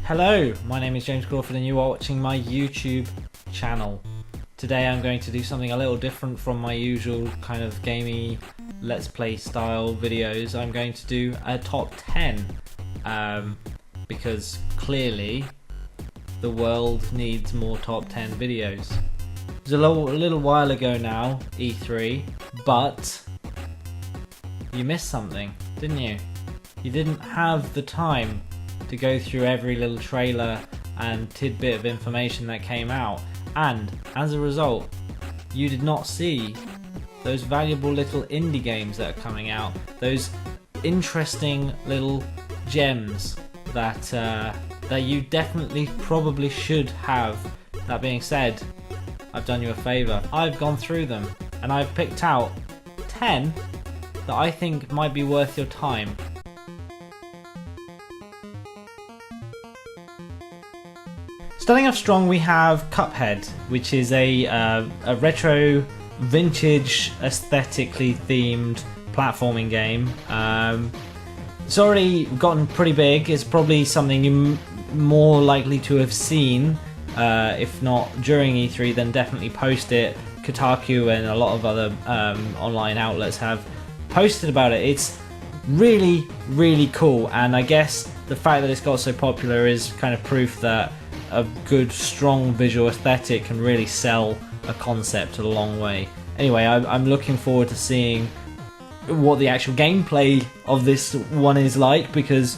Hello, my name is James Crawford and you are watching my YouTube channel. Today I'm going to do something a little different from my usual kind of gamey let's play style videos. I'm going to do a top 10 because clearly the world needs more top 10 videos. It was a little while ago now, E3, but you missed something, didn't you? You didn't have the time to go through every little trailer and tidbit of information that came out, and as a result you did not see those valuable little indie games that are coming out, those interesting little gems that you definitely probably should have. That being said, I've done you a favour. I've gone through them and I've picked out 10 that I think might be worth your time. Starting off strong, we have Cuphead, which is a retro, vintage, aesthetically themed platforming game. It's already gotten pretty big. It's probably something you're more likely to have seen, if not during E3, then definitely post it. Kotaku and a lot of other online outlets have posted about it. It's really, really cool, and I guess the fact that it's got so popular is kind of proof that a good, strong visual aesthetic can really sell a concept a long way. Anyway, I'm looking forward to seeing what the actual gameplay of this one is like, because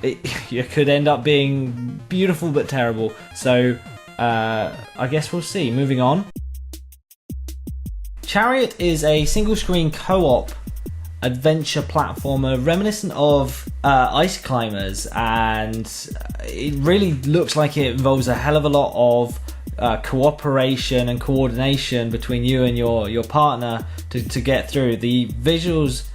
it could end up being beautiful but terrible. So I guess we'll see. Moving on. Chariot is a single-screen co-op adventure platformer reminiscent of Ice Climbers, and it really looks like it involves a hell of a lot of cooperation and coordination between you and your partner to get through. The visuals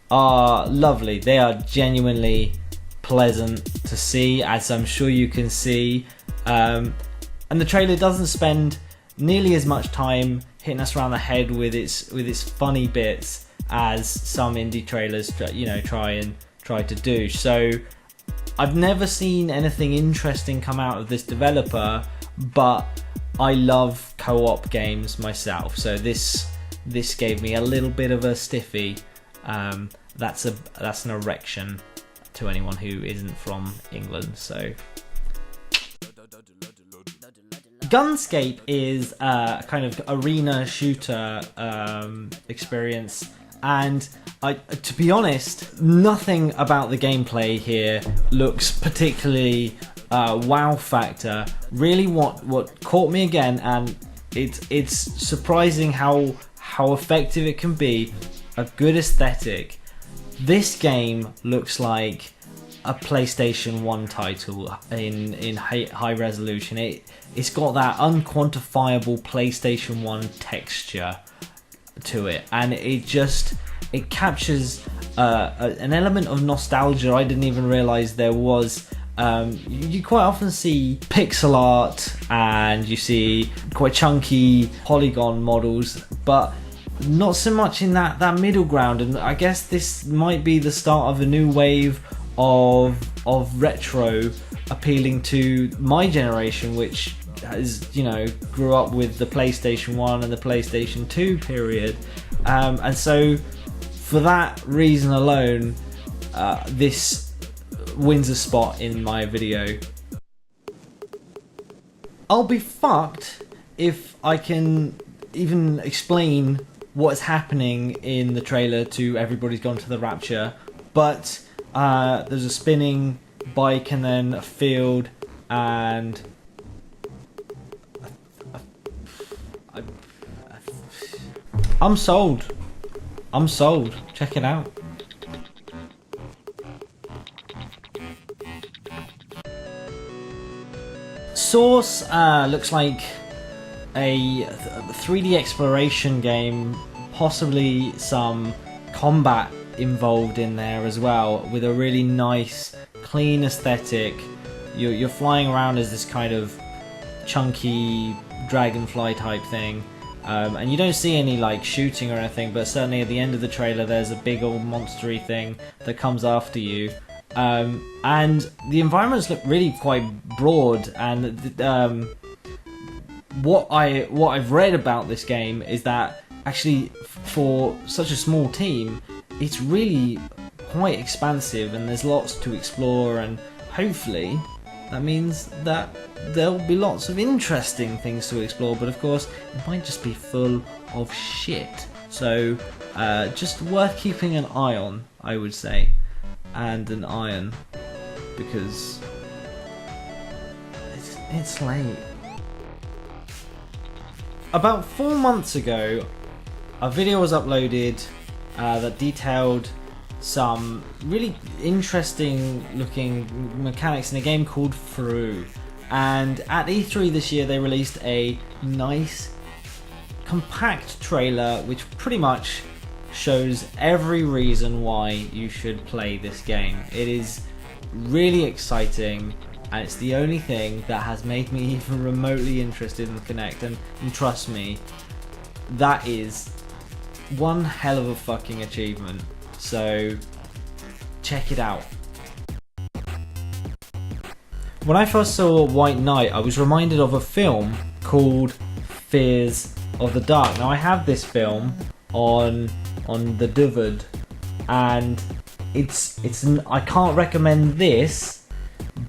are lovely. They are genuinely pleasant to see, as I'm sure you can see, and the trailer doesn't spend nearly as much time hitting us around the head with its funny bits as some indie trailers try to do. So I've never seen anything interesting come out of this developer, but I love co-op games myself, so this gave me a little bit of a stiffy. That's an erection to anyone who isn't from England. So Gunscape is a kind of arena shooter experience, and to be honest, nothing about the gameplay here looks particularly wow factor. Really, what caught me again, and it's surprising how effective it can be. A good aesthetic. This game looks like a PlayStation 1 title in high resolution. It's got that unquantifiable PlayStation 1 texture to it, and it captures an element of nostalgia I didn't even realize there was. You quite often see pixel art and you see quite chunky polygon models, but not so much in that middle ground. And I guess this might be the start of a new wave of retro appealing to my generation, which has, grew up with the PlayStation 1 and the PlayStation 2 period, and so for that reason alone, this wins a spot in my video. I'll be fucked if I can even explain what's happening in the trailer to Everybody's Gone to the Rapture, but there's a spinning bike and then a field, and I'm sold. Check it out. Source looks like a 3D exploration game, possibly some combat involved in there as well, with a really nice, clean aesthetic. You're flying around as this kind of chunky dragonfly type thing, and you don't see any like shooting or anything, but certainly at the end of the trailer there's a big old monstery thing that comes after you, and the environments look really quite broad, and what I've read about this game is that actually for such a small team it's really quite expansive and there's lots to explore, and hopefully that means that there'll be lots of interesting things to explore, but of course it might just be full of shit. So just worth keeping an eye on, I would say, and an iron, because it's late. About 4 months ago, a video was uploaded that detailed some really interesting looking mechanics in a game called Through. And at E3 this year they released a nice compact trailer which pretty much shows every reason why you should play this game. It is really exciting, and it's the only thing that has made me even remotely interested in Kinect, and trust me, that is one hell of a fucking achievement. So check it out. When I first saw White Knight, I was reminded of a film called Fears of the Dark. Now I have this film on the DVD, and I can't recommend this,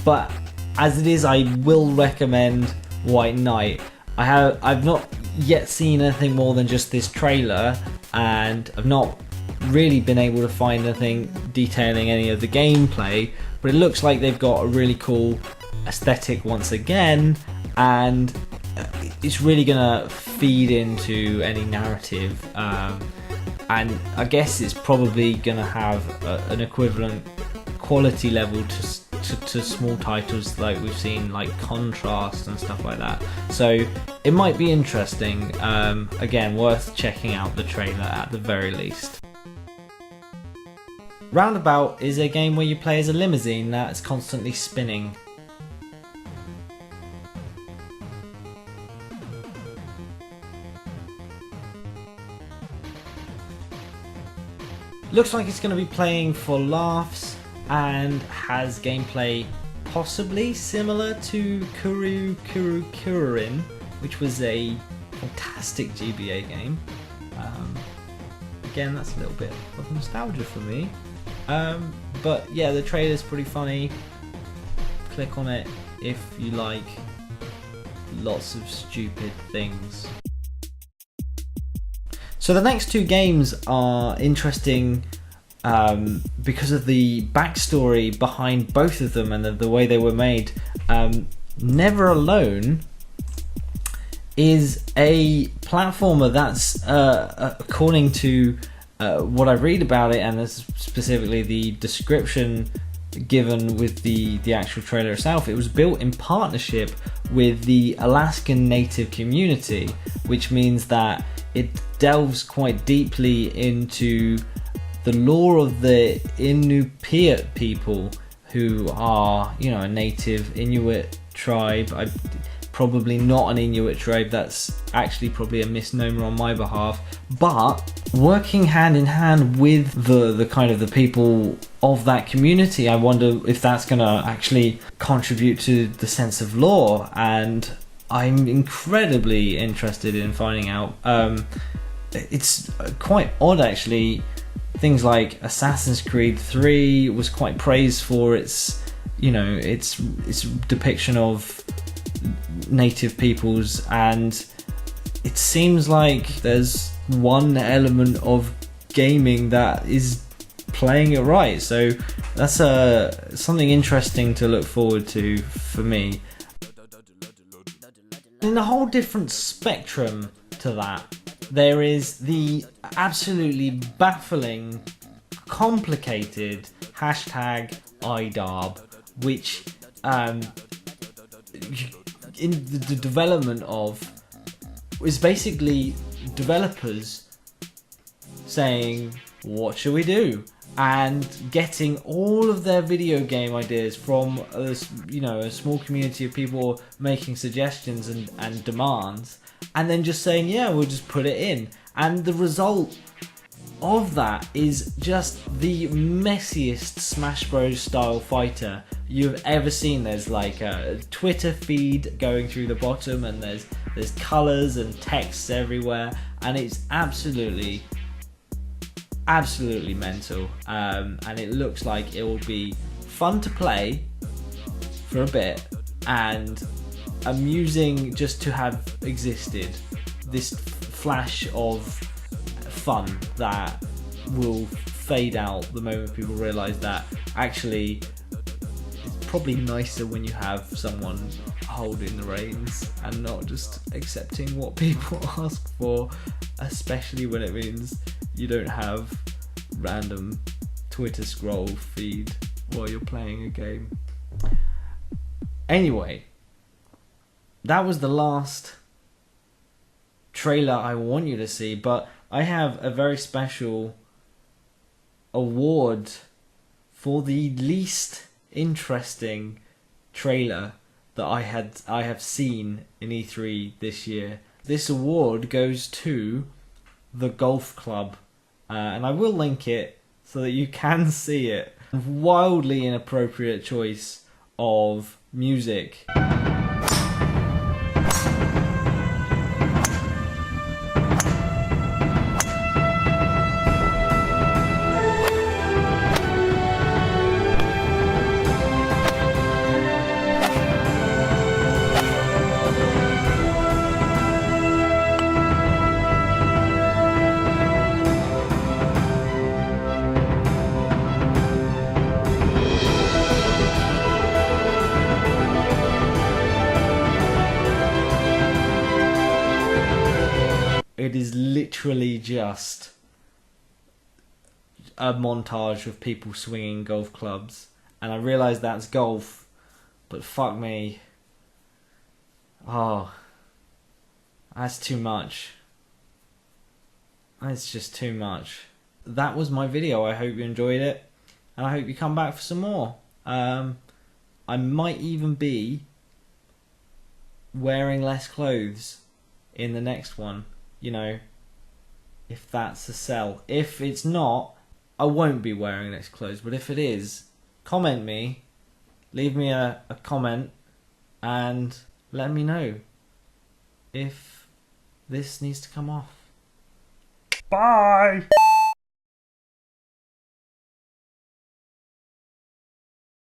but as it is, I will recommend White Knight. I've not yet seen anything more than just this trailer, and I've not really been able to find anything detailing any of the gameplay, but it looks like they've got a really cool aesthetic once again, and it's really gonna feed into any narrative, and I guess it's probably gonna have an equivalent quality level to small titles like we've seen, like Contrast and stuff like that. So it might be interesting. Again, worth checking out the trailer at the very least. Roundabout is a game where you play as a limousine that's constantly spinning. Looks like it's going to be playing for laughs and has gameplay possibly similar to Kururin, which was a fantastic GBA game. Again, that's a little bit of nostalgia for me. But yeah, the trailer's pretty funny. Click on it if you like lots of stupid things. So the next two games are interesting because of the backstory behind both of them and the way they were made. Never Alone is a platformer that's, according to what I read about it, and specifically the description given with the actual trailer itself, it was built in partnership with the Alaskan Native community, which means that it delves quite deeply into the lore of the Inupiat people, who are, you know, a native Inuit tribe. Probably not an Inuit tribe, that's actually probably a misnomer on my behalf, but working hand in hand with the kind of the people of that community, I wonder if that's going to actually contribute to the sense of lore, and I'm incredibly interested in finding out. It's quite odd actually. Things like Assassin's Creed 3 was quite praised for its, you know, its depiction of native peoples, and it seems like there's one element of gaming that is playing it right. So that's something interesting to look forward to for me. In a whole different spectrum to that, there is the absolutely baffling, complicated hashtag IDARB, which in the development of is basically developers saying, what should we do? And getting all of their video game ideas from a small community of people making suggestions and demands, and then just saying, yeah, we'll just put it in. And the result of that is just the messiest Smash Bros style fighter you've ever seen. There's like a Twitter feed going through the bottom, and there's colours and texts everywhere, and it's absolutely mental. And it looks like it will be fun to play for a bit and amusing just to have existed. This flash of fun that will fade out the moment people realise that actually it's probably nicer when you have someone holding the reins and not just accepting what people ask for, especially when it means you don't have random Twitter scroll feed while you're playing a game. Anyway, that was the last trailer I want you to see, but I have a very special award for the least interesting trailer that I have seen in E3 this year. This award goes to the Golf Club, and I will link it so that you can see it. Wildly inappropriate choice of music. It is literally just a montage of people swinging golf clubs, and I realise that's golf, but fuck me. Oh, that's too much. That's just too much. That was my video. I hope you enjoyed it, and I hope you come back for some more. I might even be wearing less clothes in the next one. You know, if that's a sell. If it's not, I won't be wearing less clothes. But if it is, comment me, leave me a comment, and let me know if this needs to come off. Bye!